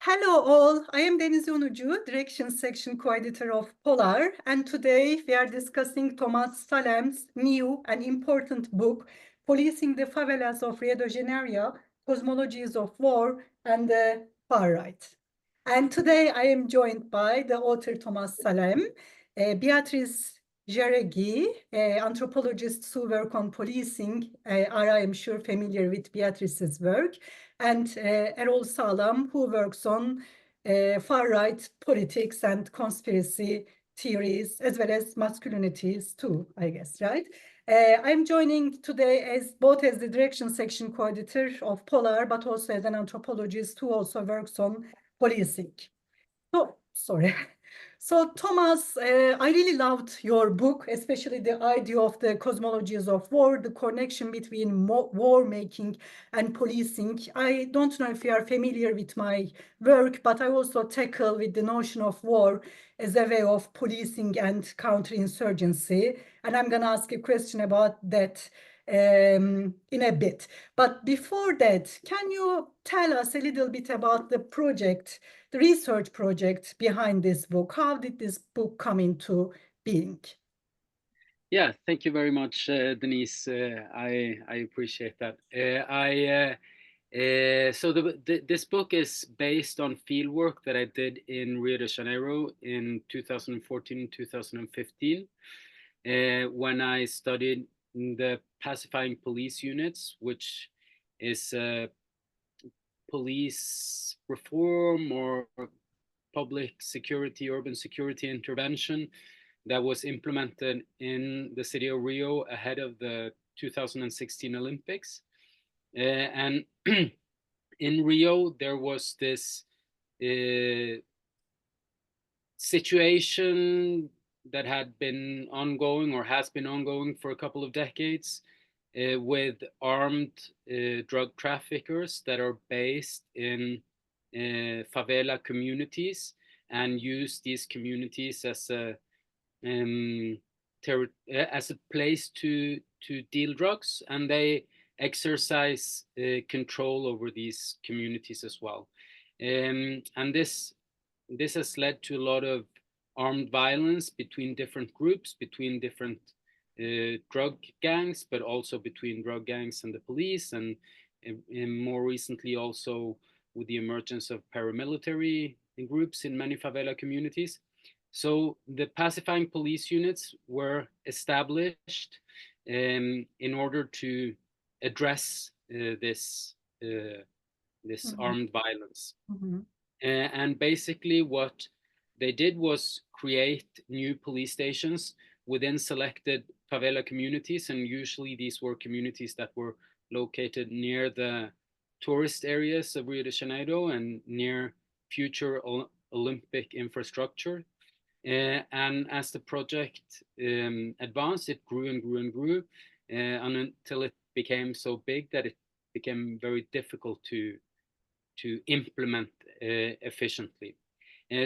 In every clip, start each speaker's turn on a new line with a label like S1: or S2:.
S1: Hello all, I am Deniz Yonucu, Direction Section Co-Editor of Polar, and today we are discussing Tomas Salem's new and important book, Policing the Favelas of Rio de Janeiro, Cosmologies of War and the Far Right. And today I am joined by the author Tomas Salem, Beatrice Jauregui, anthropologists who work on policing, are I am sure familiar with Beatrice's work, and Erol Saglam, who works on far-right politics and conspiracy theories, as well as masculinities too, I guess, right? I'm joining today as both as the direction section co-editor of Polar, but also as an anthropologist who also works on policing. So, sorry. So, Thomas, I really loved your book, especially the idea of the cosmologies of war, the connection between war making and policing. I don't know if you are familiar with my work, but I also tackle with the notion of war as a way of policing and counterinsurgency. And I'm going to ask a question about that in a bit. But before that, can you tell us a little bit about the project, the research project behind this book? How did this book come into being?
S2: Yeah, thank you very much, Denise. I appreciate that. This book is based on fieldwork that I did in Rio de Janeiro in 2014 and 2015, when I studied the pacifying police units, which is police reform or public security, urban security intervention that was implemented in the city of Rio ahead of the 2016 Olympics. And in Rio, there was this situation that had been ongoing or has been ongoing for a couple of decades with armed drug traffickers that are based in favela communities and use these communities as a place to deal drugs, and they exercise control over these communities as well. And this has led to a lot of armed violence between different groups, between different drug gangs, but also between drug gangs and the police, and more recently also with the emergence of paramilitary groups in many favela communities. So the pacifying police units were established in order to address this
S1: Mhm,
S2: armed violence.
S1: mhm,
S2: And basically, what they did was create new police stations within selected favela communities, and usually these were communities that were located near the tourist areas of Rio de Janeiro and near future Olympic infrastructure. And as the project advanced, it grew and grew and grew, until it became so big that it became very difficult to implement efficiently.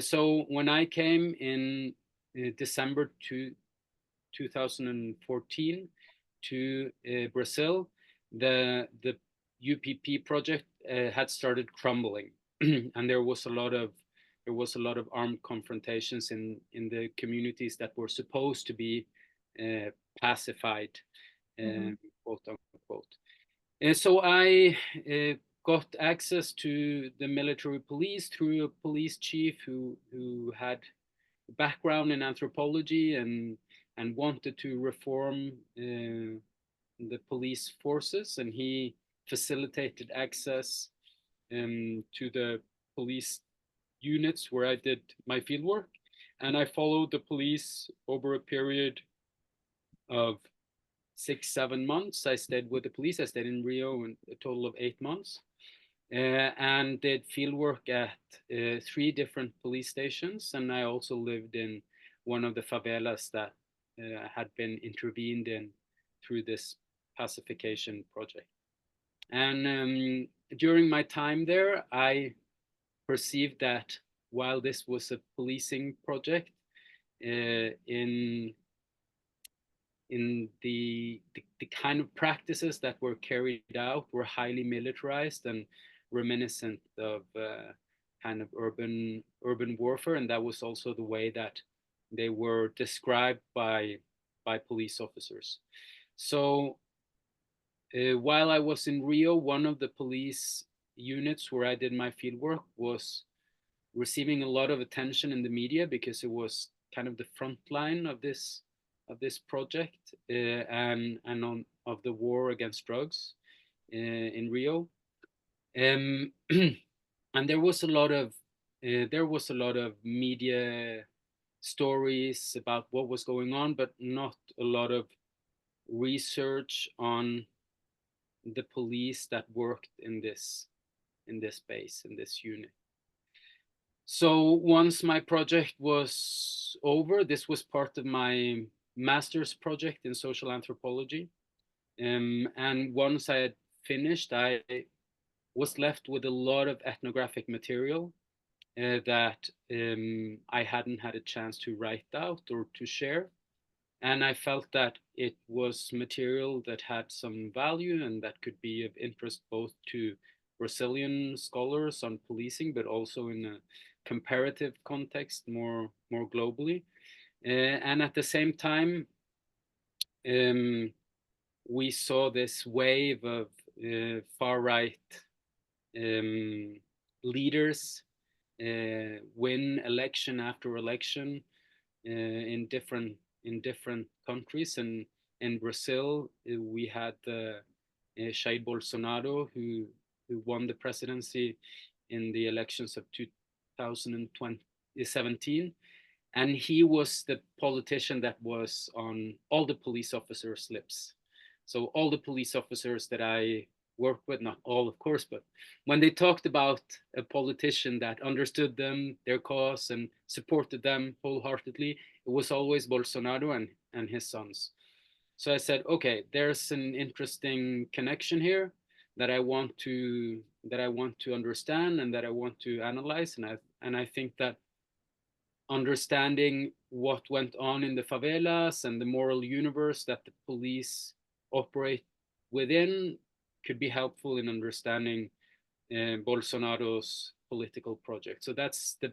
S2: So when I came in December 2014 to Brazil, the UPP project had started crumbling, and there was a lot of armed confrontations in the communities that were supposed to be pacified,
S1: mhm,
S2: quote unquote. And so I got access to the military police through a police chief who had a background in anthropology and wanted to reform the police forces, and he facilitated access to the police units where I did my fieldwork. And I followed the police over a period of 6, 7 months. I stayed with the police. I stayed in Rio in a total of 8 months, and did fieldwork at 3 different police stations. And I also lived in one of the favelas that had been intervened in through this pacification project. And during my time there, I perceived that while this was a policing project, in the kind of practices that were carried out were highly militarized and reminiscent of kind of urban warfare, and that was also the way that they were described by police officers. So while I was in Rio, one of the police units where I did my fieldwork was receiving a lot of attention in the media because it was kind of the front line of this project of the war against drugs in Rio. And there was a lot of media stories about what was going on, but not a lot of research on the police that worked in this base, in this unit. So once my project was over, this was part of my master's project in social anthropology. And once I had finished, I was left with a lot of ethnographic material that I hadn't had a chance to write out or to share. And I felt that it was material that had some value and that could be of interest both to Brazilian scholars on policing, but also in a comparative context more globally. And at the same time, we saw this wave of far right leaders win election after election in different countries. And in Brazil, we had Jair Bolsonaro, who won the presidency in the elections of 2017. And he was the politician that was on all the police officers' lips. So all the police officers that I worked with, not all, of course, but when they talked about a politician that understood them, their cause, and supported them wholeheartedly, it was always Bolsonaro and his sons. So I said, okay, there's an interesting connection here that I want to understand and that I want to analyze, and I think that understanding what went on in the favelas and the moral universe that the police operate within could be helpful in understanding Bolsonaro's political project. So that's the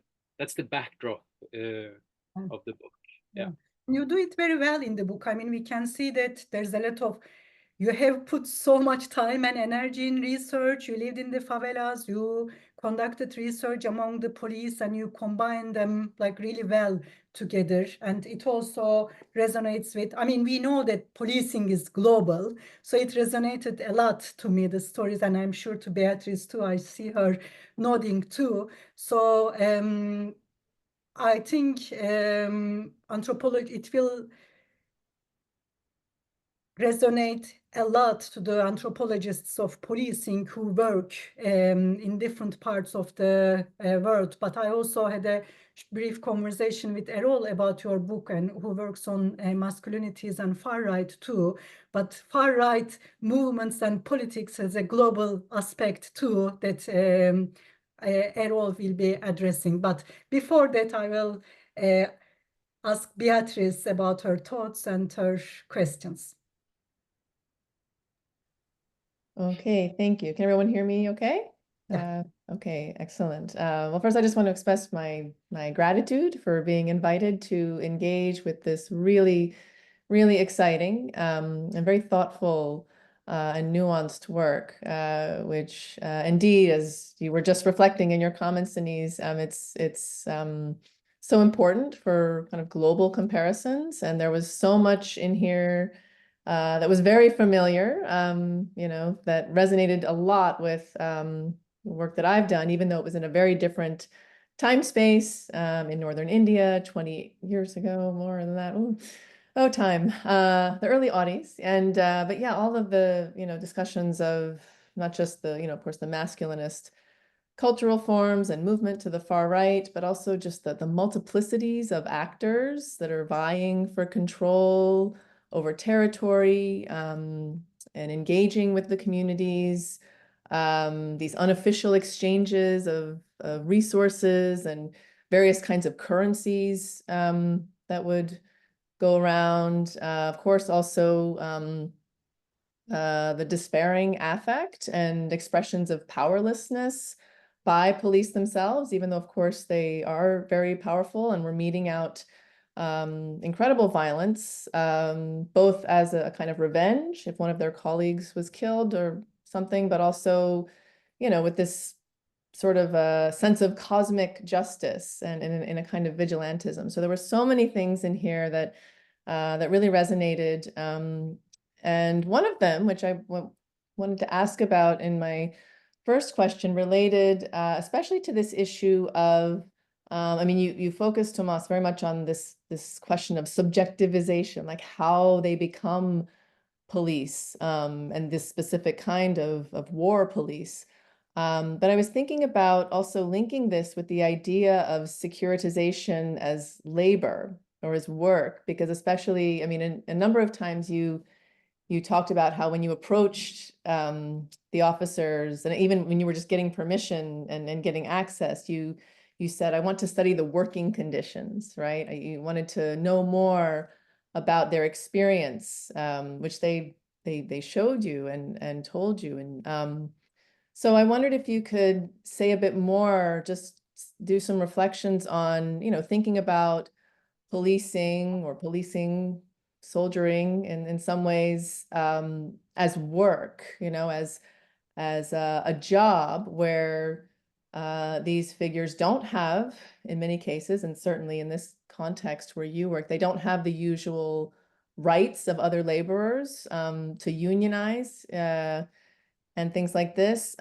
S2: backdrop of the book. Yeah.
S1: You do it very well in the book. I mean, we can see that there's a lot of, you have put so much time and energy in research. You lived in the favelas, you conducted research among the police, and you combine them like really well together. And it also resonates with, I mean, we know that policing is global, so it resonated a lot to me, the stories, and I'm sure to Beatrice too. I see her nodding too. So I think anthropology, it will resonate a lot to the anthropologists of policing who work in different parts of the world. But I also had a brief conversation with Erol about your book, and who works on masculinities and far right too. But far right movements and politics has a global aspect too that Erol will be addressing. But before that, I will ask Beatrice about her thoughts and her questions.
S3: Okay, thank you. Can everyone hear me okay?
S1: Yeah.
S3: Okay, excellent. Well, first, I just want to express my gratitude for being invited to engage with this really, really exciting and very thoughtful and nuanced work, which indeed, as you were just reflecting in your comments, Deniz, it's so important for kind of global comparisons. And there was so much in here that was very familiar, you know, that resonated a lot with the work that I've done, even though it was in a very different time space in northern India 20 years ago, more than that. Ooh. Oh, time, the early aughties. And but yeah, all of the, you know, discussions of not just the, you know, of course, the masculinist cultural forms and movement to the far right, but also just the multiplicities of actors that are vying for control over territory and engaging with the communities, these unofficial exchanges of resources and various kinds of currencies that would go around. Of course, also the despairing affect and expressions of powerlessness by police themselves, even though, of course, they are very powerful and were meting out incredible violence, both as a kind of revenge if one of their colleagues was killed or something, but also, you know, with this sort of a sense of cosmic justice and in a kind of vigilantism. So there were so many things in here that that really resonated. And one of them, which I wanted to ask about in my first question, related especially to this issue of, I mean, you focus, Tomas, very much on this question of subjectivization, like how they become police, and this specific kind of war police. But I was thinking about also linking this with the idea of securitization as labor or as work, because especially, I mean, a number of times you talked about how when you approached the officers, and even when you were just getting permission and getting access, you said, I want to study the working conditions, right? You wanted to know more about their experience, which they showed you and told you. And so I wondered if you could say a bit more, just do some reflections on, you know, thinking about policing or policing, soldiering in some ways, as work, you know, as a job where these figures don't have, in many cases, and certainly in this context where you work, they don't have the usual rights of other laborers to unionize and things like this.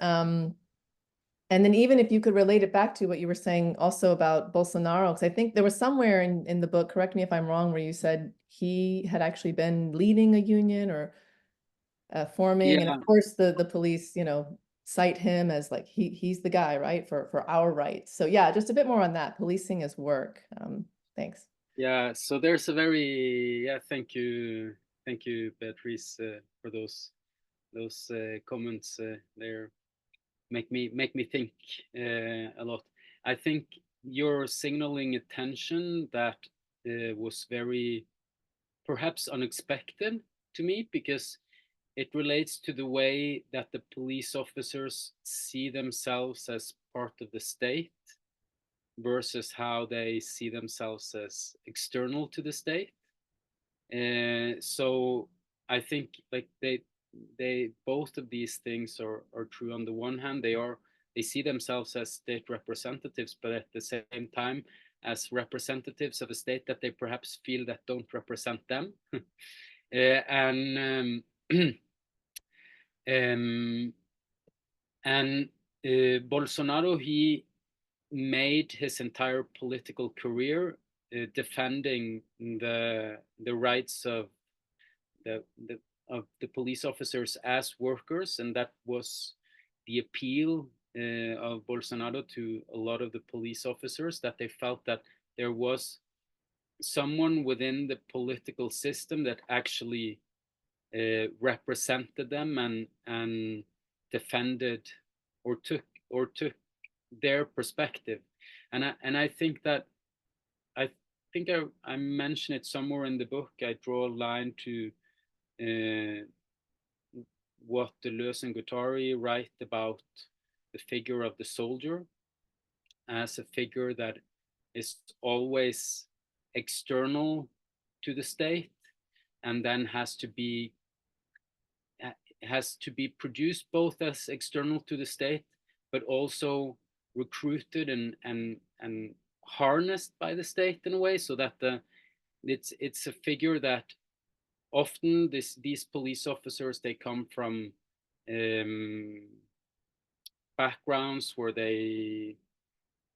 S3: And then even if you could relate it back to what you were saying also about Bolsonaro, because I think there was somewhere in the book, correct me if I'm wrong, where you said he had actually been leading a union or forming, and of course the police, you know, cite him as like he's the guy, right, for our rights. So yeah, just a bit more on that, policing as work. Thanks.
S2: Yeah, so there's a very, thank you, Beatrice, for those comments. They're make me think a lot. I think you're signaling a tension that was very perhaps unexpected to me, because it relates to the way that the police officers see themselves as part of the state versus how they see themselves as external to the state. So I think like they both of these things are true. On the one hand, they see themselves as state representatives, but at the same time as representatives of a state that they perhaps feel that don't represent them. And Bolsonaro, he made his entire political career defending the rights of the police officers as workers, and that was the appeal of Bolsonaro to a lot of the police officers, that they felt that there was someone within the political system that actually represented them and defended or took their perspective. And I think that I mentioned it somewhere in the book. I draw a line to what Deleuze and Guattari write about the figure of the soldier as a figure that is always external to the state, and then has to be produced both as external to the state, but also recruited and harnessed by the state in a way, so that it's a figure that often these police officers, they come from backgrounds where they,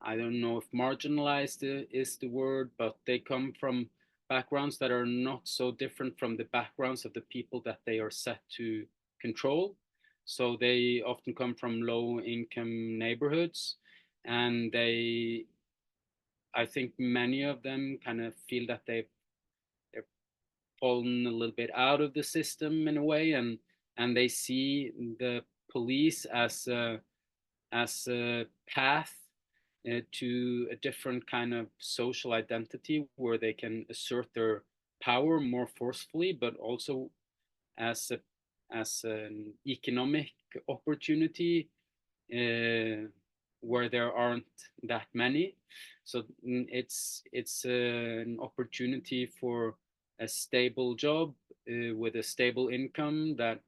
S2: I don't know if marginalized is the word, but they come from backgrounds that are not so different from the backgrounds of the people that they are set to control. So they often come from low income neighborhoods, and I think many of them kind of feel that they're fallen a little bit out of the system in a way, and they see the police as a path to a different kind of social identity where they can assert their power more forcefully, but also as an economic opportunity where there aren't that many. So it's an opportunity for a stable job with a stable income that,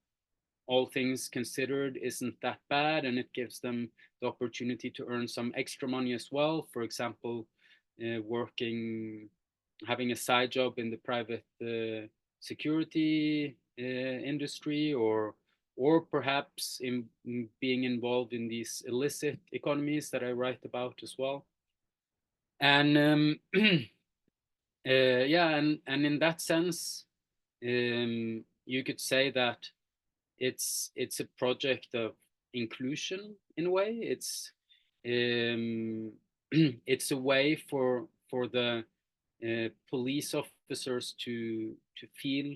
S2: all things considered, isn't that bad, and it gives them the opportunity to earn some extra money as well. For example, having a side job in the private security industry, or perhaps in being involved in these illicit economies that I write about as well. And yeah, and in that sense, you could say that it's a project of inclusion in a way. It's it's a way for the police officers to feel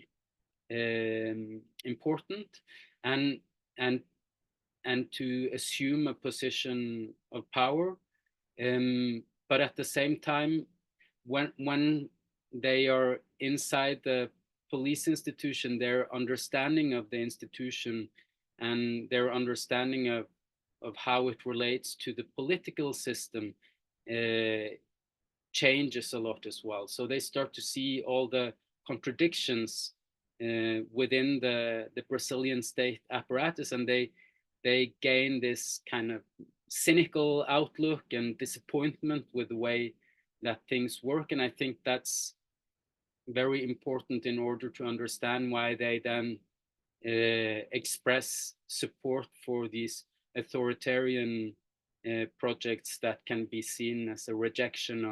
S2: important, and and to assume a position of power. But at the same time, when they are inside the police institution, their understanding of the institution and their understanding of how it relates to the political system changes a lot as well. So they start to see all the contradictions within the Brazilian state apparatus, and they gain this kind of cynical outlook and disappointment with the way that things work. And I think that's very important in order to understand why they then express support for these authoritarian projects that can be seen as a rejection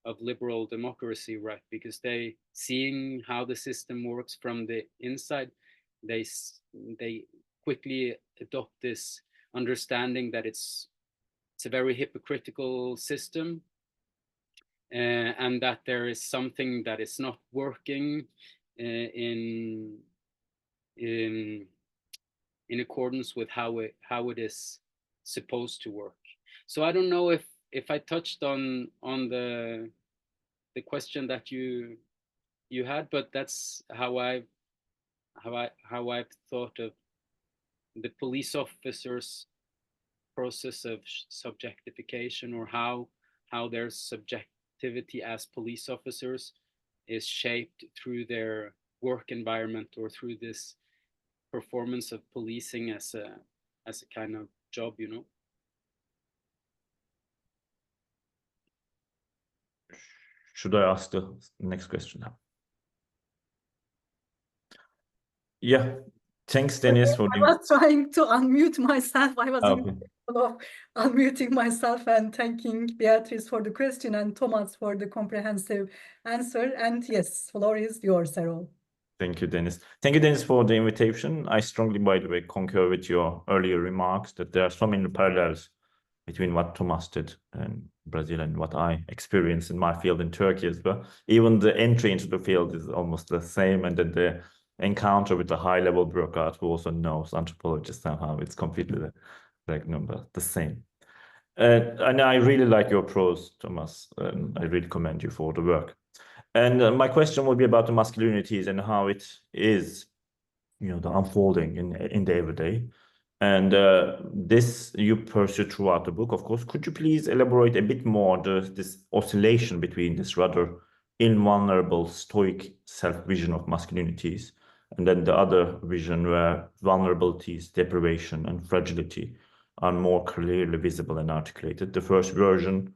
S2: of liberal democracy, right? Because they, seeing how the system works from the inside, they quickly adopt this understanding that it's a very hypocritical system, and that there is something that is not working in accordance with how it is supposed to work. So I don't know if I touched on the question that you had, but that's how I've thought of the police officers' process of subjectification, or how their subjectivity as police officers is shaped through their work environment, or through this performance of policing as a kind of job, you know.
S4: Should I ask the next question now? Yeah, thanks, Deniz, for
S1: I was trying to unmute myself. I was in the middle of unmuting myself and thanking Beatrice for the question and Tomas for the comprehensive answer. And yes, floor is yours, Erol.
S4: Thank you, Deniz. Thank you, Deniz, for the invitation. I strongly, by the way, concur with your earlier remarks that there are so many parallels between what Tomas did in Brazil and what I experienced in my field in Turkey as well. Even the entry into the field is almost the same, and then the encounter with the high-level bureaucrat who also knows anthropologists somehow, it's completely the same. And I really like your prose, Tomas. I really commend you for the work. And my question will be about the masculinities and how it is, the unfolding in the everyday. And this you pursue throughout the book, of course. Could you please elaborate a bit more this oscillation between this rather invulnerable, stoic self-vision of masculinities, and then the other vision where vulnerabilities, deprivation, and fragility are more clearly visible and articulated? The first version,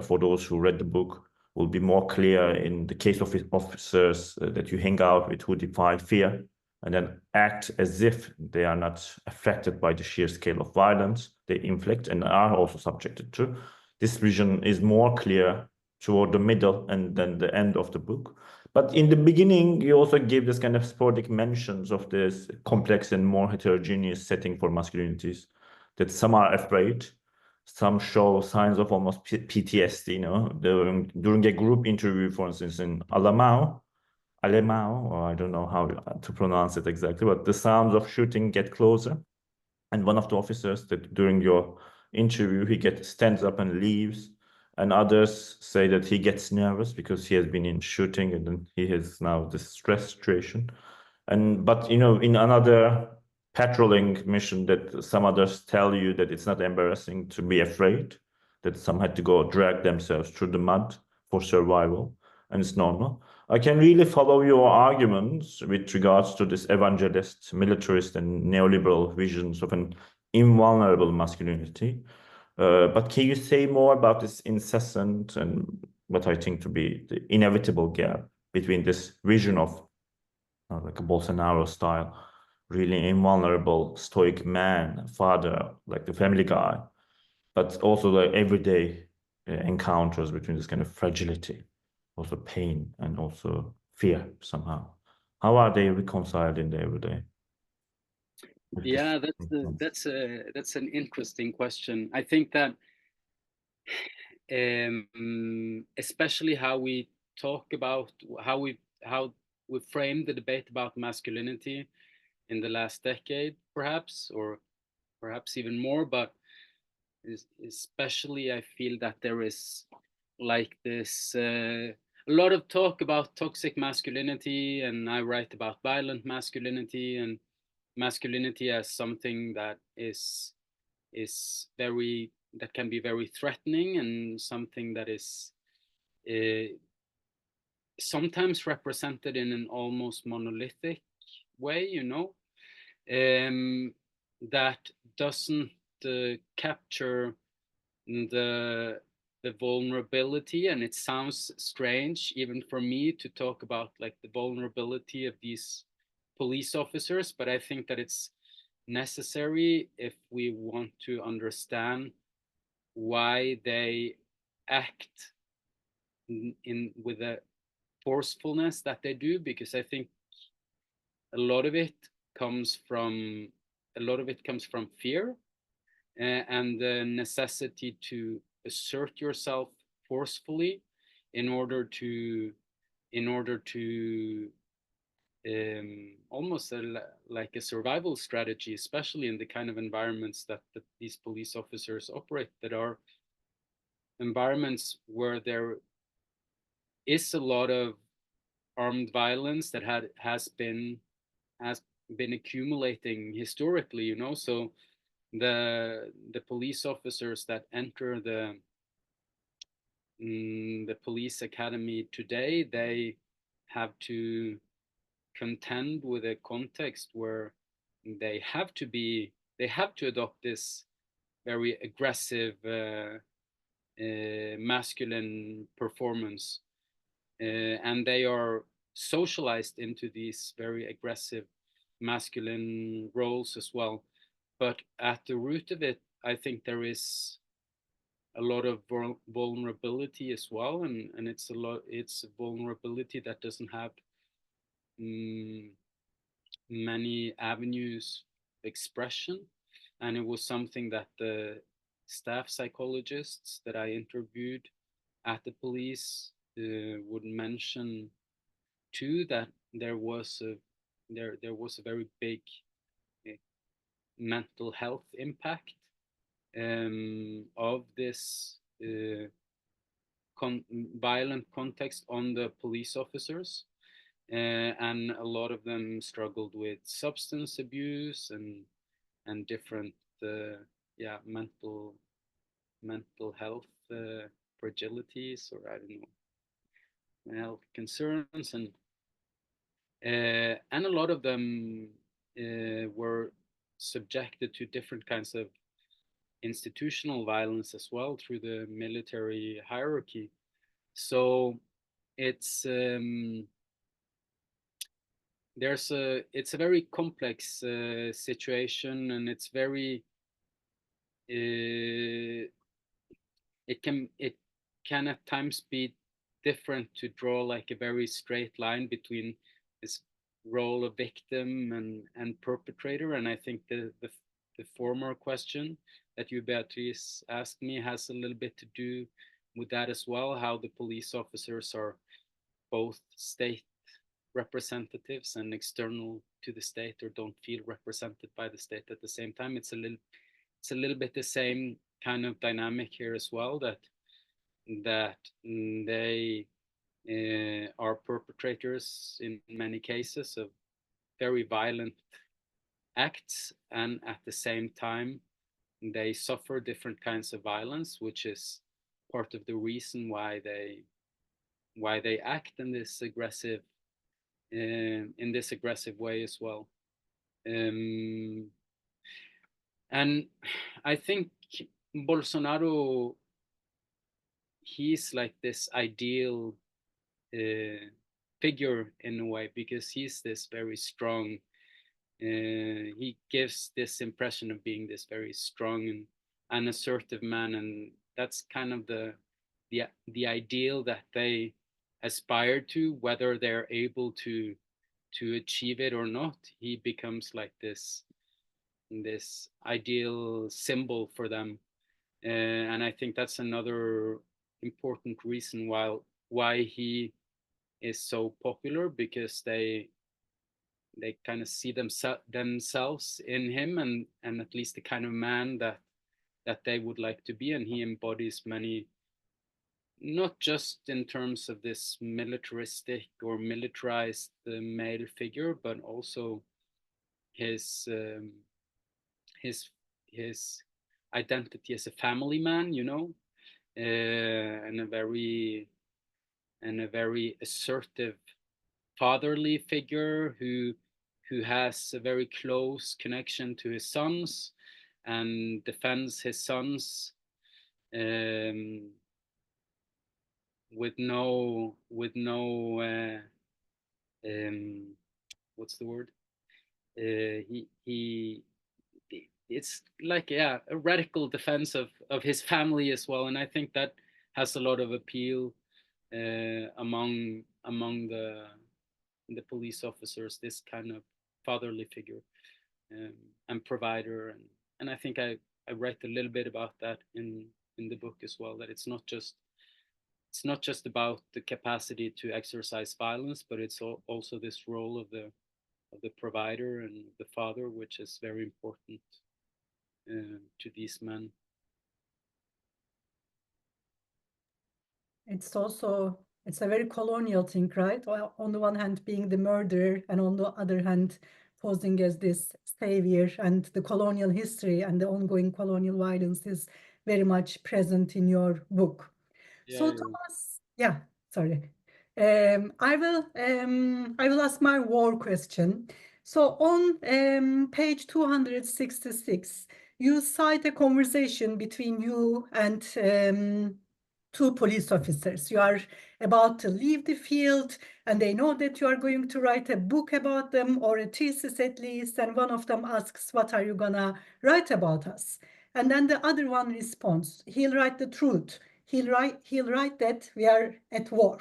S4: for those who read the book, will be more clear in the case of officers that you hang out with who defy fear and then act as if they are not affected by the sheer scale of violence they inflict and are also subjected to. This vision is more clear toward the middle and then the end of the book. But in the beginning, you also gave this kind of sporadic mentions of this complex and more heterogeneous setting for masculinities, that some are afraid, some show signs of almost PTSD, during a group interview, for instance, in Alemão, or I don't know how to pronounce it exactly, but the sounds of shooting get closer. And one of the officers that during your interview, he stands up and leaves. And others say that he gets nervous because he has been in shooting and then he has now this stress situation. But, in another patrolling mission that some others tell you that it's not embarrassing to be afraid, that some had to go drag themselves through the mud for survival, and it's normal. I can really follow your arguments with regards to this evangelist, militarist, and neoliberal visions of an invulnerable masculinity. But can you say more about this incessant and what I think to be the inevitable gap between this vision of like a Bolsonaro style, really invulnerable, stoic man, father, like the family guy, but also the everyday encounters between this kind of fragility, also pain, and also fear somehow? How are they reconciled in the everyday?
S2: Yeah, that's an interesting question. I think that especially how we talk about how we frame the debate about masculinity in the last decade, perhaps, or perhaps even more, but especially I feel that there is like this a lot of talk about toxic masculinity, and I write about violent masculinity and masculinity as something that is very, that can be very threatening, and something that is sometimes represented in an almost monolithic way, you know, that doesn't capture the vulnerability. And it sounds strange even for me to talk about like the vulnerability of these police officers, but I think that it's necessary if we want to understand why they act with a forcefulness that they do, because I think a lot of it comes from fear, and the necessity to assert yourself forcefully in order to almost like a survival strategy, especially in the kind of environments that these police officers operate, that are environments where there is a lot of armed violence that has been accumulating historically, you know. So the police officers that enter the police academy today, they have to contend with a context where they have to adopt this very aggressive masculine performance, and they are socialized into these very aggressive masculine roles as well. But at the root of it, I think there is a lot of vulnerability as well, and it's a vulnerability that doesn't have many avenues of expression. And it was something that the staff psychologists that I interviewed at the police would mention too, that there was a very big mental health impact of this violent context on the police officers, and a lot of them struggled with substance abuse and different mental health fragilities, or I don't know, health concerns, and a lot of them were subjected to different kinds of institutional violence as well through the military hierarchy. So it's it's a very complex situation, and it's very it can at times be different to draw like a very straight line between this role of victim and perpetrator. And I think the former question that you, Beatrice, asked me has a little bit to do with that as well, how the police officers are both state representatives and external to the state, or don't feel represented by the state at the same time. It's a little bit the same kind of dynamic here as well, that they are perpetrators in many cases of very violent acts, and at the same time they suffer different kinds of violence, which is part of the reason why they act in this aggressive way as well. And I think Bolsonaro, he's like this ideal figure in a way, because he's this very strong, he gives this impression of being this very strong and assertive man, and that's kind of the ideal that they aspire to, whether they're able to achieve it or not. He becomes like this ideal symbol for them, and I think that's another important reason why he is so popular, because they kind of see themselves in him, and at least the kind of man that they would like to be. And he embodies many, not just in terms of this militaristic or militarized male figure, but also his identity as a family man, and a very assertive fatherly figure who has a very close connection to his sons and defends his sons with no what's the word? He it's like, yeah, a radical defense of his family as well, and I think that has a lot of appeal among the police officers, this kind of fatherly figure and provider, and I think I write a little bit about that in the book as well, that it's not just about the capacity to exercise violence, but it's also this role of the provider and the father, which is very important to these men.
S1: It's a very colonial thing, right? Well, on the one hand, being the murderer, and on the other hand, posing as this savior, and the colonial history and the ongoing colonial violence is very much present in your book. So, Thomas, yeah, sorry. I will ask my war question. So on page 266, you cite a conversation between you and two police officers. You are about to leave the field, and they know that you are going to write a book about them, or a thesis at least, and one of them asks, "What are you gonna write about us?" And then the other one responds, "He'll write the truth. He'll write that we are at war."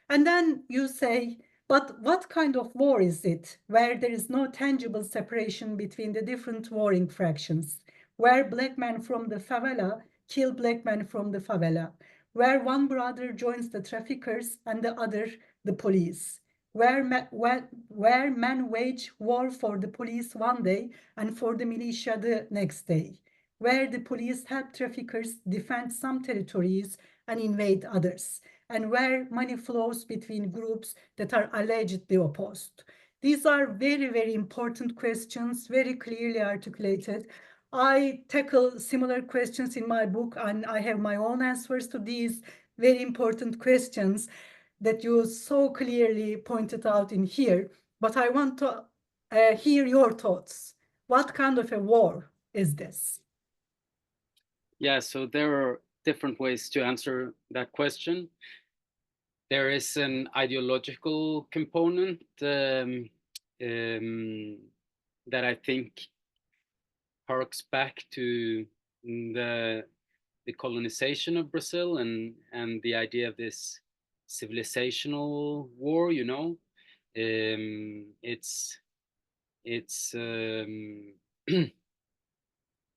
S1: And then you say, "But what kind of war is it, where there is no tangible separation between the different warring fractions, where black men from the favela kill black men from the favela, where one brother joins the traffickers and the other the police, where men wage war for the police one day and for the militia the next day, where the police help traffickers defend some territories and invade others, and where money flows between groups that are allegedly opposed." These are very, very important questions, very clearly articulated. I tackle similar questions in my book, and I have my own answers to these very important questions that you so clearly pointed out in here. But I want to hear your thoughts. What kind of a war is this?
S2: Yeah, so there are different ways to answer that question. There is an ideological component that I think harks back to the colonization of Brazil and the idea of this civilizational war. It's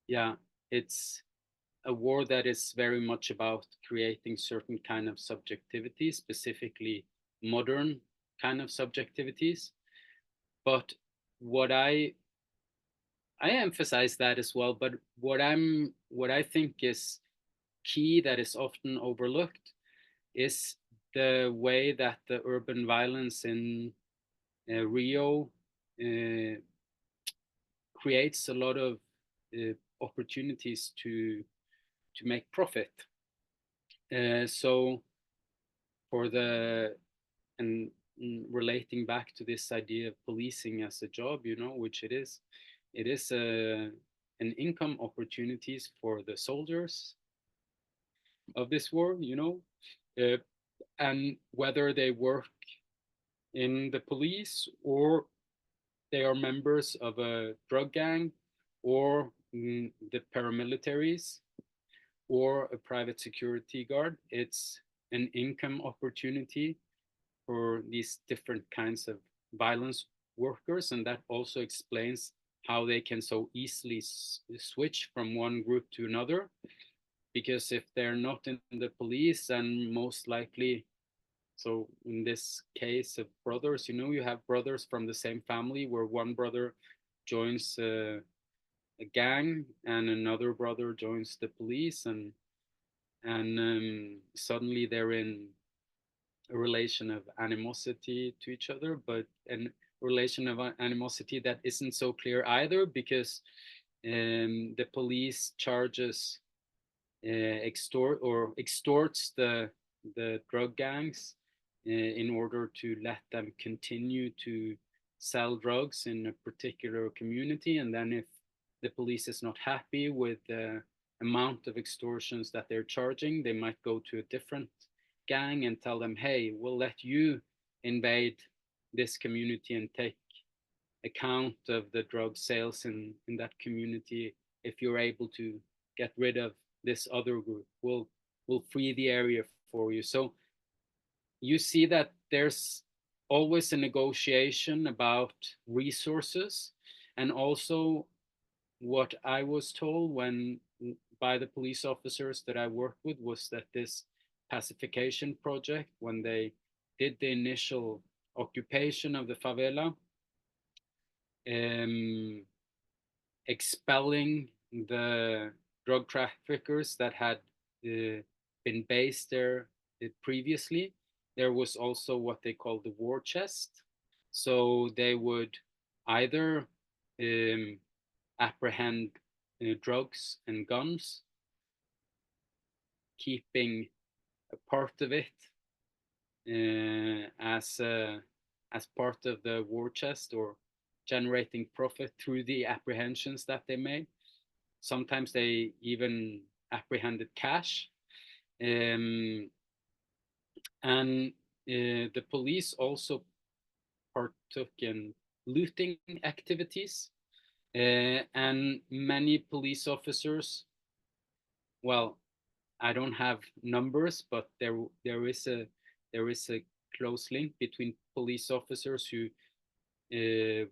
S2: yeah, it's a war that is very much about creating certain kind of subjectivity, specifically modern kind of subjectivities. But what I emphasize that as well, but what I think is key, that is often overlooked, is the way that the urban violence in Rio creates a lot of opportunities to make profit. So for the, and relating back to this idea of policing as a job, you know, which it is an income opportunities for the soldiers of this war, you know, and whether they work in the police or they are members of a drug gang or the paramilitaries or a private security guard, it's an income opportunity for these different kinds of violence workers. And that also explains how they can so easily switch from one group to another. Because if they're not in the police, and most likely, so in this case of brothers, you know, you have brothers from the same family where one brother joins a gang and another brother joins the police, and suddenly they're in a relation of animosity to each other, but a relation of animosity that isn't so clear either, because the police charges extorts the drug gangs in order to let them continue to sell drugs in a particular community. And then if the police is not happy with the amount of extortions that they're charging, they might go to a different gang and tell them, hey, we'll let you invade this community and take account of the drug sales in that community. If you're able to get rid of this other group, we'll free the area for you. So you see that there's always a negotiation about resources. And also what I was told by the police officers that I worked with was that this pacification project, when they did the initial occupation of the favela, expelling the drug traffickers that had been based there previously, there was also what they called the war chest. So they would either apprehend drugs and guns, keeping a part of it as part of the war chest, or generating profit through the apprehensions that they made. Sometimes they even apprehended cash. And the police also partook in looting activities. And many police officers, well, I don't have numbers, but there is a close link between police officers who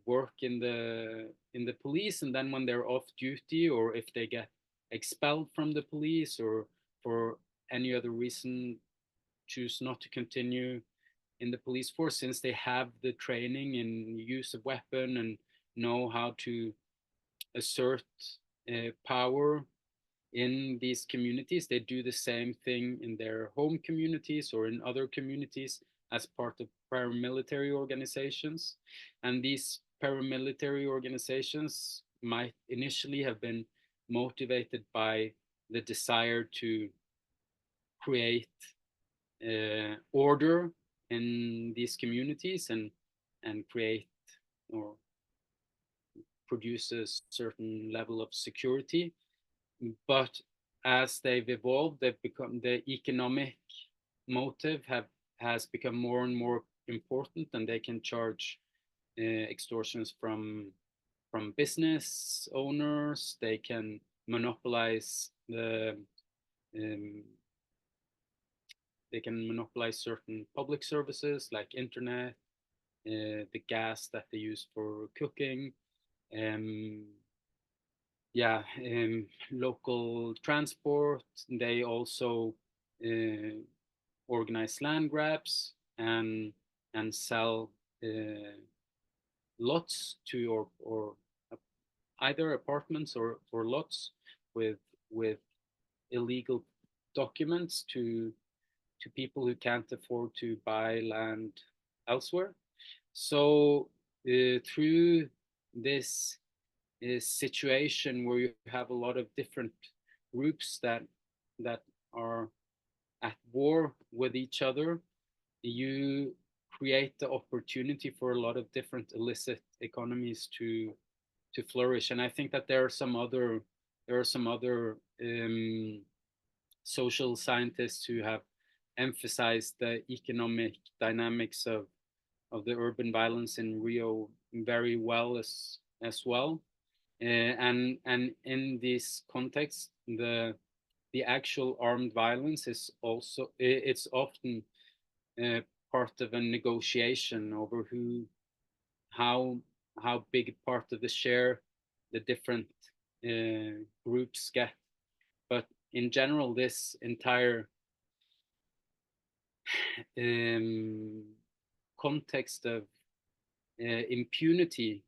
S2: work in the police, and then when they're off duty, or if they get expelled from the police, or for any other reason choose not to continue in the police force, since they have the training in use of weapon and know how to assert power in these communities. They do the same thing in their home communities or in other communities as part of paramilitary organizations. And these paramilitary organizations might initially have been motivated by the desire to create order in these communities and create or produce a certain level of security. But as they've evolved, they've become, the economic motive has become more and more important, and they can charge extortions from business owners. They can monopolize they can monopolize certain public services like internet, the gas that they use for cooking, local transport. They also organize land grabs and sell lots to or either apartments or lots with illegal documents to people who can't afford to buy land elsewhere. So through this situation where you have a lot of different groups that are at war with each other, you create the opportunity for a lot of different illicit economies to flourish. And I think that there are some other social scientists who have emphasized the economic dynamics of the urban violence in Rio very well as well. And in this context, the actual armed violence is also, it's often part of a negotiation over how big part of the share the different groups get. But in general, this entire context of impunity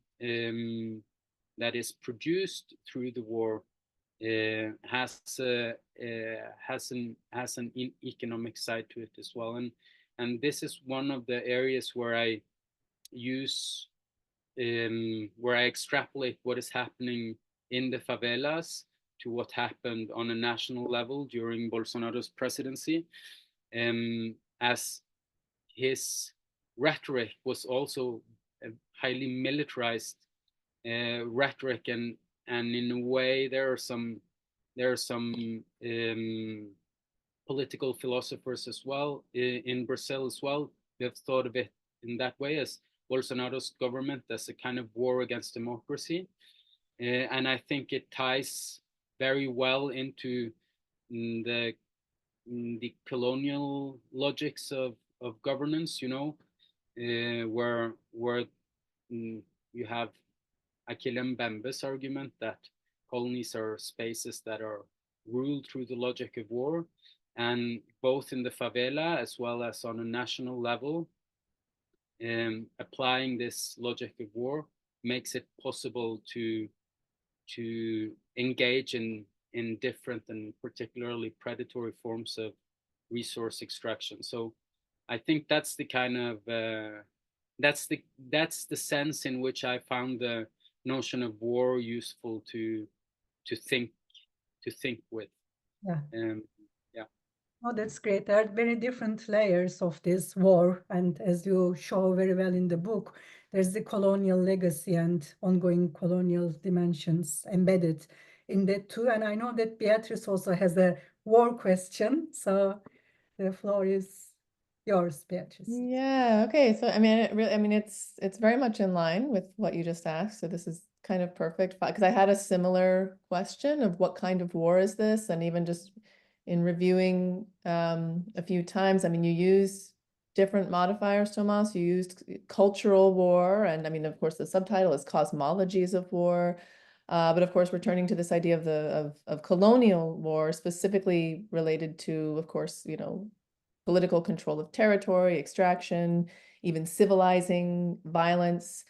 S2: that is produced through the war has an economic side to it as well. And this is one of the areas where I use where I extrapolate what is happening in the favelas to what happened on a national level during Bolsonaro's presidency, as his rhetoric was also a highly militarized rhetoric, and in a way there are some political philosophers as well in Brazil as well who have thought of it in that way, as Bolsonaro's government as a kind of war against democracy. And I think it ties very well into the colonial logics of governance, you know, where you have Achille Mbembe's argument that colonies are spaces that are ruled through the logic of war, and both in the favela as well as on a national level, applying this logic of war makes it possible to engage in different and particularly predatory forms of resource extraction. So I think that's the kind of that's the sense in which I found the notion of war useful to think with.
S1: Yeah.
S2: Yeah.
S1: Oh, that's great. There are very different layers of this war, and as you show very well in the book, there's the colonial legacy and ongoing colonial dimensions embedded in that too. And I know that Beatrice also has a war question, so the floor is yours, Beatrice.
S3: Yeah, okay. So I mean, it's very much in line with what you just asked. So this is kind of perfect because I had a similar question of what kind of war is this, and even just in reviewing a few times, I mean, you used different modifiers, Tomas. You used cultural war, and I mean, of course, the subtitle is Cosmologies of War. But of course, returning to this idea of colonial war, specifically related to, of course, you know, political control of territory, extraction, even civilizing violence,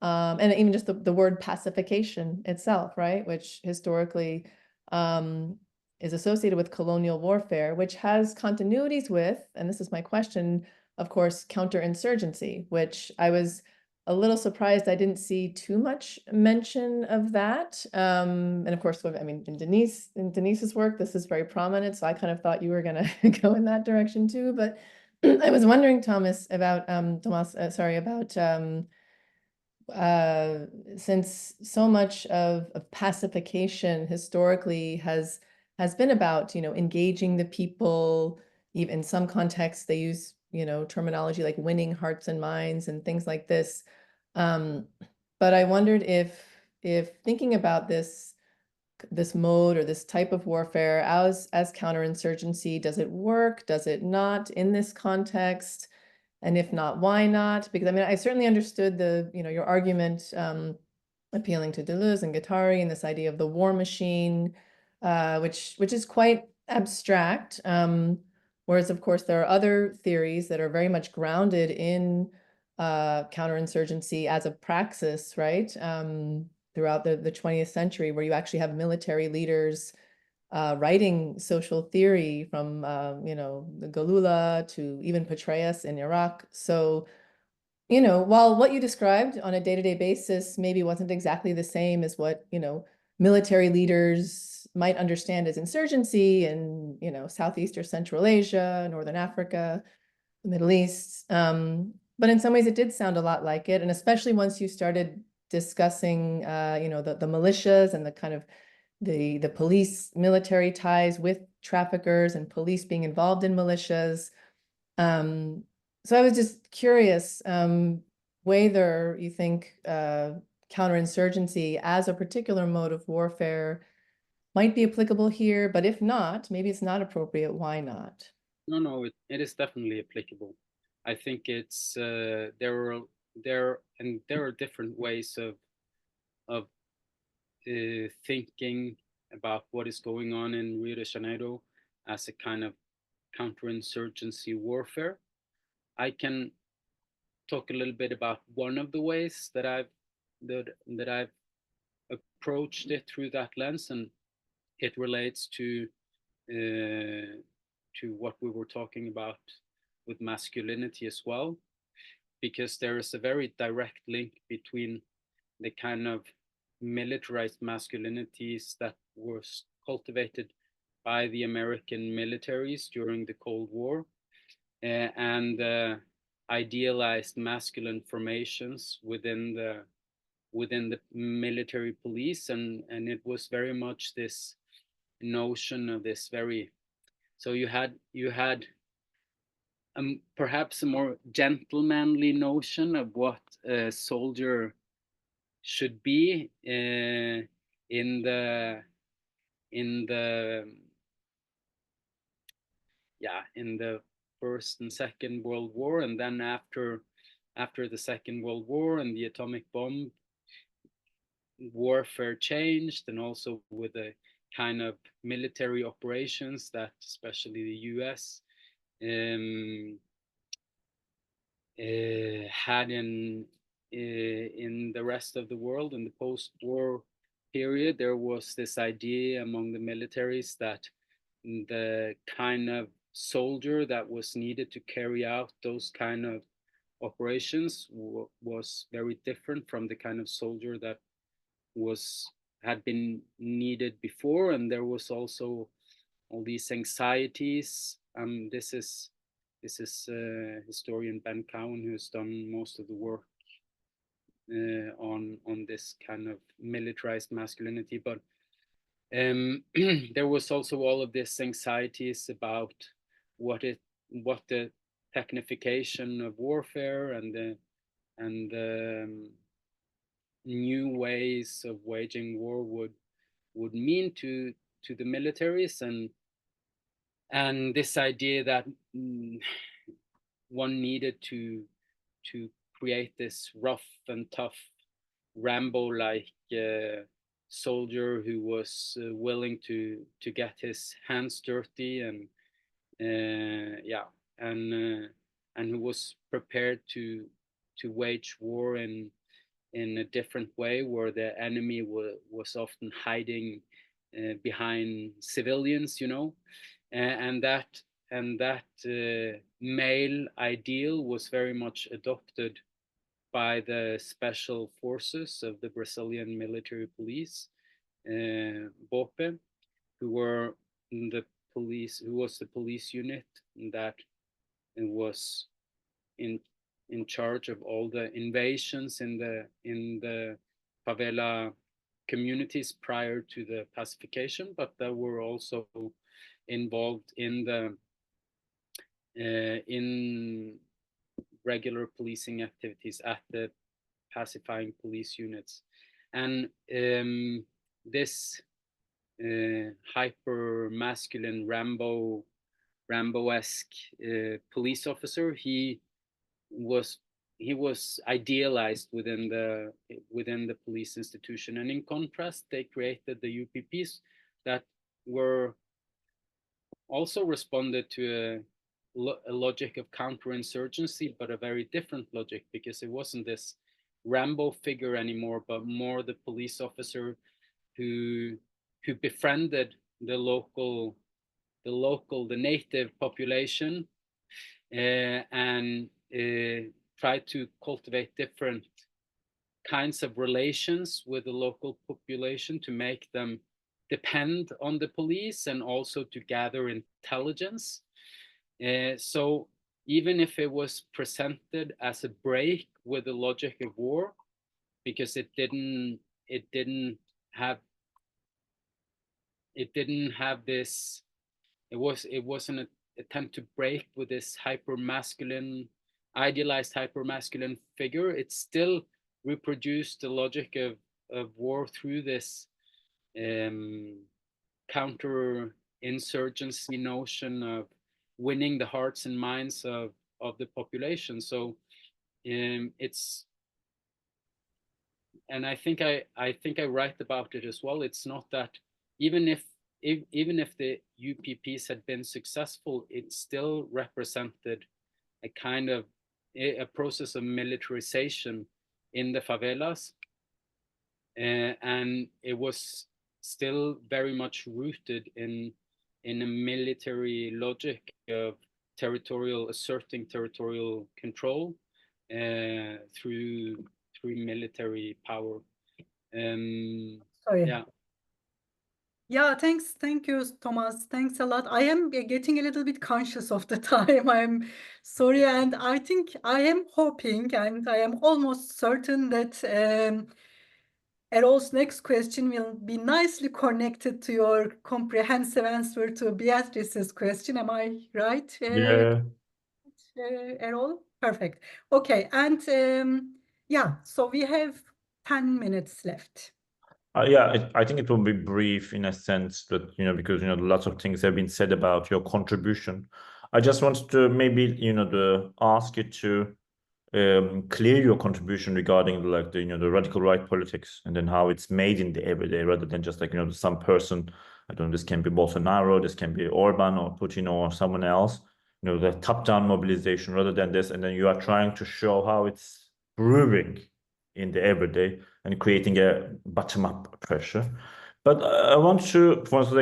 S3: and even just the word pacification itself, right? Which historically is associated with colonial warfare, which has continuities with, and this is my question, of course, counterinsurgency, which I was a little surprised I didn't see too much mention of that. And of course, I mean, in Deniz's work, this is very prominent. So I kind of thought you were going to go in that direction too. But I was wondering, Tomas, about since so much of pacification historically has been about, you know, engaging the people. Even in some contexts, they use, you know, terminology like winning hearts and minds and things like this. But I wondered if thinking about this mode or this type of warfare as counterinsurgency, does it work? Does it not in this context? And if not, why not? Because I mean, I certainly understood your argument appealing to Deleuze and Guattari and this idea of the war machine, which is quite abstract. Whereas, of course, there are other theories that are very much grounded in counterinsurgency as a praxis, right? Throughout the 20th century, where you actually have military leaders writing social theory from, the Galula to even Petraeus in Iraq. So you know, while what you described on a day-to-day basis maybe wasn't exactly the same as what, you know, military leaders might understand as insurgency in, you know, Southeast or Central Asia, Northern Africa, the Middle East. But in some ways it did sound a lot like it. And especially once you started discussing, you know, the militias and the kind of the police military ties with traffickers and police being involved in militias. So I was just curious whether you think counterinsurgency as a particular mode of warfare might be applicable here, but if not, maybe it's not appropriate. Why not?
S2: No, it is definitely applicable. I think it's there are different ways of thinking about what is going on in Rio de Janeiro as a kind of counterinsurgency warfare. I can talk a little bit about one of the ways that I've approached it through that lens, and it relates to what we were talking about with masculinity as well, because there is a very direct link between the kind of militarized masculinities that was cultivated by the American militaries during the Cold War and idealized masculine formations within the military police, and it was very much this notion of this very, so you had perhaps a more gentlemanly notion of what a soldier should be in the First and Second World War, and then after the Second World War and the atomic bomb, warfare changed, and also with the kind of military operations that especially the US had in the rest of the world. In the post-war period, there was this idea among the militaries that the kind of soldier that was needed to carry out those kind of operations was very different from the kind of soldier that had been needed before, and there was also all these anxieties. This is historian Ben Cowan, who's done most of the work on this kind of militarized masculinity. But there was also all of these anxieties about what the technification of warfare and the new ways of waging war would mean to the militaries, and this idea that one needed to create this rough and tough Rambo-like soldier who was willing to get his hands dirty and who was prepared to wage war in a different way, where the enemy was often hiding behind civilians, you know, and that male ideal was very much adopted by the special forces of the Brazilian military police, BOPE, who was the police unit that was in charge of all the invasions in the favela communities prior to the pacification, but that were also involved in regular policing activities at the pacifying police units. And this hyper masculine Rambo-esque police officer, he was idealized within the police institution. And in contrast, they created the UPPs that were also responded to a logic of counterinsurgency, but a very different logic, because it wasn't this Rambo figure anymore, but more the police officer who befriended the native population, and try to cultivate different kinds of relations with the local population to make them depend on the police and also to gather intelligence. So even if it was presented as a break with the logic of war, because it didn't have this, it wasn't an attempt to break with this idealized hyper-masculine figure. It still reproduced the logic of war through this counter-insurgency notion of winning the hearts and minds of the population. So it's, and I think I write about it as well. It's not that even if the UPPs had been successful, it still represented a kind of a process of militarization in the favelas, and it was still very much rooted in a military logic of asserting territorial control through military power.
S1: Sorry. Yeah, thanks. Thank you, Thomas. Thanks a lot. I am getting a little bit conscious of the time. I'm sorry. And I think I am hoping, and I am almost certain that Erol's next question will be nicely connected to your comprehensive answer to Beatrice's question. Am I right?
S4: Yeah.
S1: Erol? Perfect. Okay. And yeah, so we have 10 minutes left.
S4: Yeah, I think it will be brief in a sense that, because, lots of things have been said about your contribution. I just wanted to maybe, to ask you to clear your contribution regarding the radical right politics and then how it's made in the everyday rather than just some person. I don't know, this can be Bolsonaro, this can be Orban or Putin or someone else, the top-down mobilization rather than this. And then you are trying to show how it's brewing in the everyday and creating a bottom-up pressure. But I want to, for instance,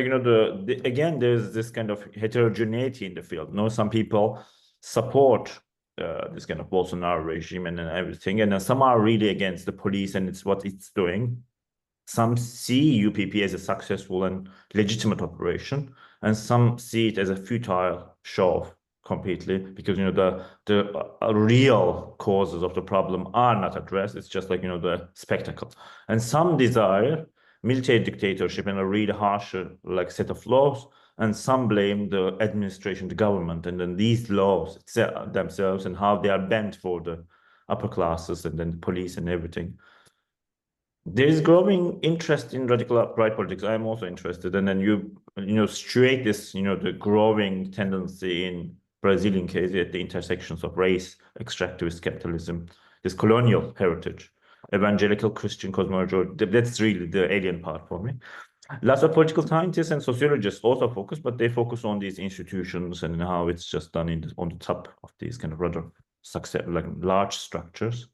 S4: again, there's this kind of heterogeneity in the field. Some people support this kind of Bolsonaro regime and everything, and then some are really against the police and it's what it's doing. Some see UPP as a successful and legitimate operation, and some see it as a futile show completely because the real causes of the problem are not addressed. It's just the spectacle, and some desire military dictatorship and a really harsh set of laws, and some blame the administration, the government, and then these laws themselves and how they are bent for the upper classes and then the police and everything. There is growing interest in radical right politics. I am also interested, and then you straight this the growing tendency in Brazilian case at the intersections of race, extractivist capitalism, this colonial heritage, evangelical Christian cosmology. That's really the alien part for me. Lots of political scientists and sociologists also focus, but they focus on these institutions and how it's just done on the top of these kind of rather large structures.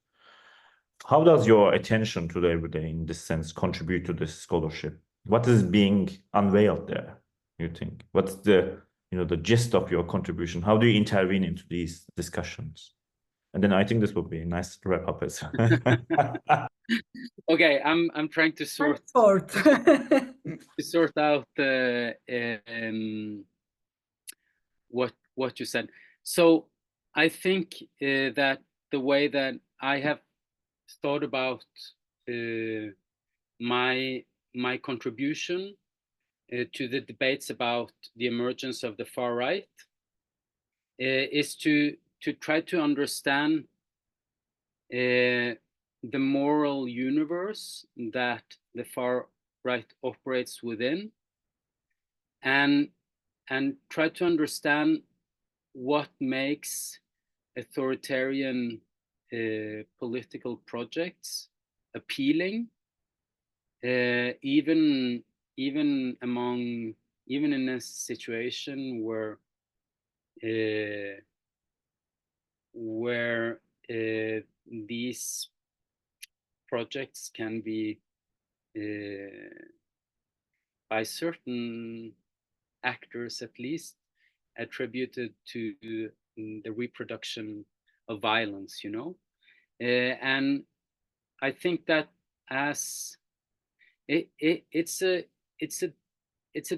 S4: How does your attention to the everyday in this sense contribute to this scholarship? What is being unveiled there, you think? What's the gist of your contribution? How do you intervene into these discussions? And then I think this would be a nice wrap up.
S2: Okay, I'm trying to sort out what you said. So I think that the way that I have thought about my contribution to the debates about the emergence of the far right is to try to understand the moral universe that the far right operates within, and try to understand what makes authoritarian political projects appealing, even in a situation where these projects can be by certain actors at least attributed to the reproduction of violence, you know. And I think that as it's a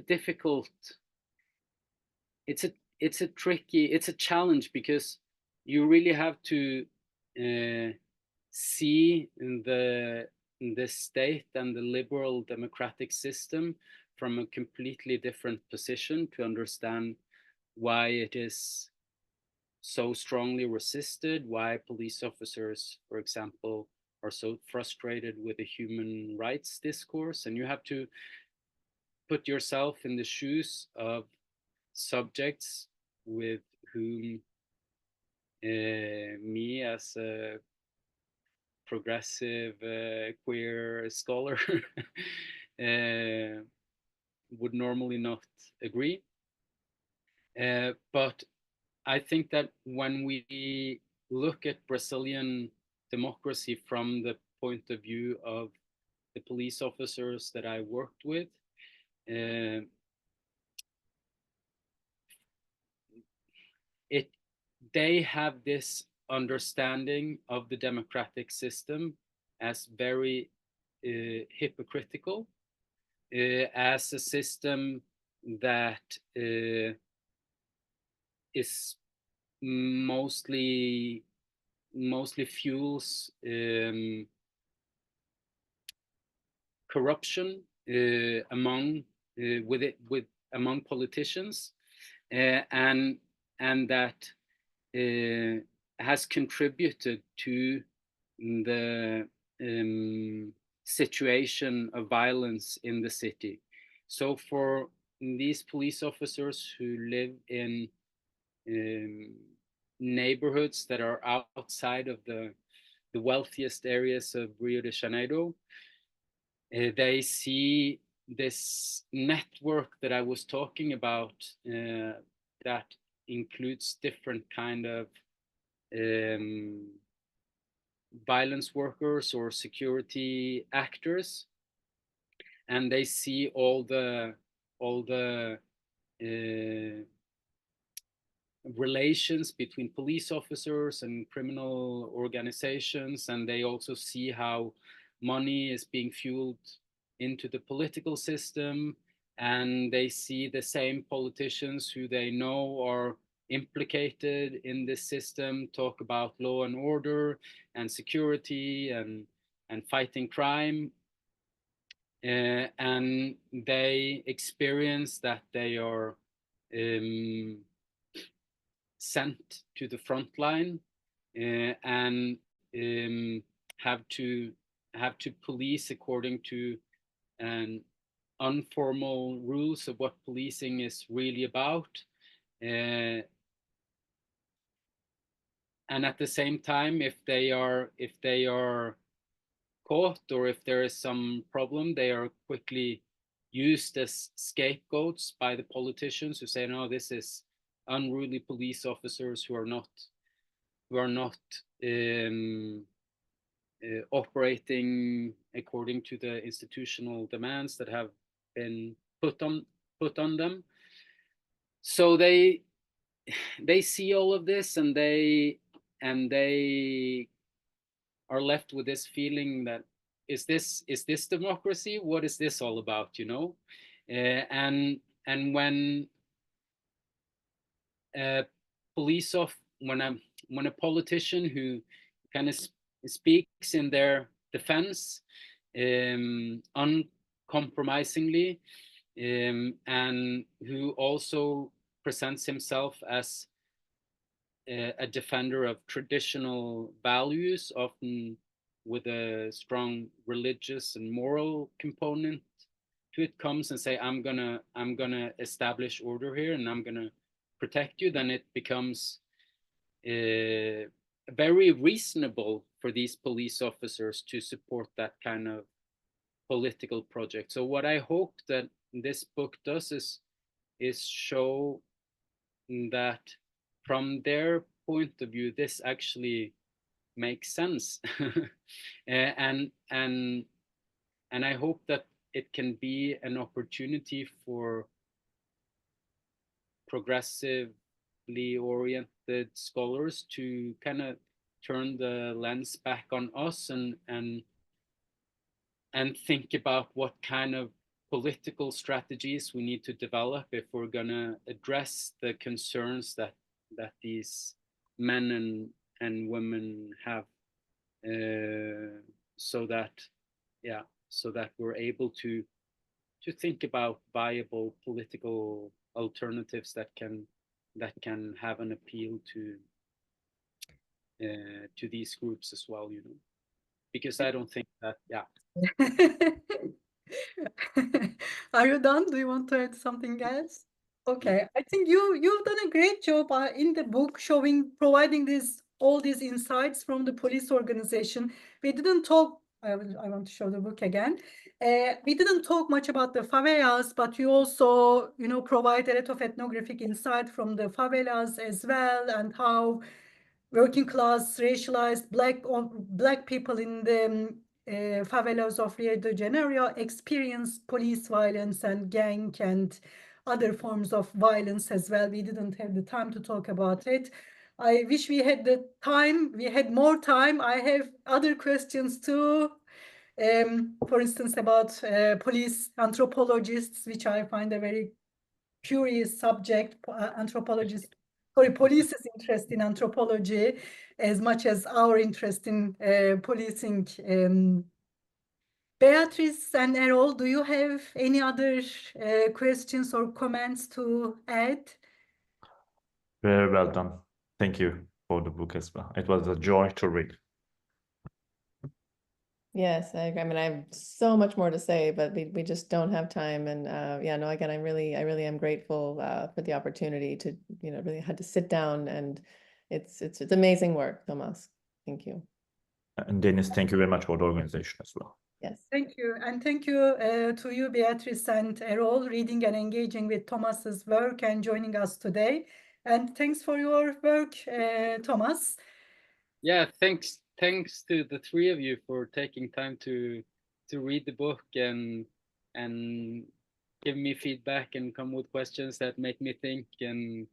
S2: difficult, it's a tricky, it's a challenge, because you really have to see the state and the liberal democratic system from a completely different position to understand why it is so strongly resisted, why police officers, for example, are so frustrated with the human rights discourse. And you have to put yourself in the shoes of subjects with whom me, as a progressive queer scholar, would normally not agree. But I think that when we look at Brazilian democracy from the point of view of the police officers that I worked with, they have this understanding of the democratic system as very hypocritical, as a system that is mostly fuels corruption among among politicians, and that has contributed to the situation of violence in the city. So for these police officers who live in neighborhoods that are outside of the wealthiest areas of Rio de Janeiro, they see this network that I was talking about, that includes different kind of violence workers or security actors, and they see all the relations between police officers and criminal organizations, and they also see how money is being fueled into the political system, and they see the same politicians who they know are implicated in this system talk about law and order and security and fighting crime, and they experience that they are sent to the front line, and have to police according to informal rules of what policing is really about. And at the same time, if they are caught, or if there is some problem, they are quickly used as scapegoats by the politicians who say, no, this is unruly police officers who are not operating according to the institutional demands that have been put on them. So they see all of this, and they are left with this feeling that is this democracy? What is this all about, you know? And when when a politician who kind of speaks in their defense uncompromisingly, and who also presents himself as a defender of traditional values, often with a strong religious and moral component to it, comes and say, I'm gonna establish order here, and I'm gonna protect you, then it becomes very reasonable for these police officers to support that kind of political project. So what I hope that this book does is show that from their point of view, this actually makes sense. and I hope that it can be an opportunity for progressive politically oriented scholars to kind of turn the lens back on us and think about what kind of political strategies we need to develop if we're gonna address the concerns that these men and women have, so that we're able to think about viable political alternatives that can have an appeal to these groups as well, you know, because I don't think that,
S1: Are you done? Do you want to add something else? Okay, I think you've done a great job in the book providing all these insights from the police organization. We didn't talk. I want to show the book again. We didn't talk much about the favelas, but you also, provide a lot of ethnographic insight from the favelas as well, and how working class, racialized black people in the favelas of Rio de Janeiro experience police violence and gang and other forms of violence as well. We didn't have the time to talk about it. I wish we had the time, we had more time. I have other questions too. For instance, about police anthropologists, which I find a very curious subject. Police's interest in anthropology as much as our interest in policing. Beatrice and Erol, do you have any other questions or comments to add?
S4: Very well done. Thank you for the book as well. It was a joy to read.
S3: Yes, I agree. I mean, I have so much more to say, but we just don't have time. And again, I really am grateful for the opportunity to, really had to sit down, and it's amazing work, Tomas. Thank you.
S4: And Deniz, thank you very much for the organization as well.
S3: Yes.
S1: Thank you. And thank you to you, Beatrice and Erol, reading and engaging with Tomas's work and joining us today. And thanks for your work, Tomas.
S2: Yeah, thanks to the three of you for taking time to read the book and give me feedback and come with questions that make me think. And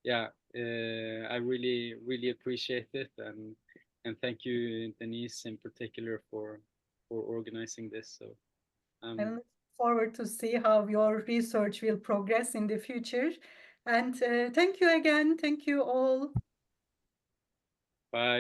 S2: I really appreciate it. And thank you, Deniz, in particular, for organizing this. So
S1: I'm looking forward to see how your research will progress in the future. And thank you again. Thank you all.
S2: Bye.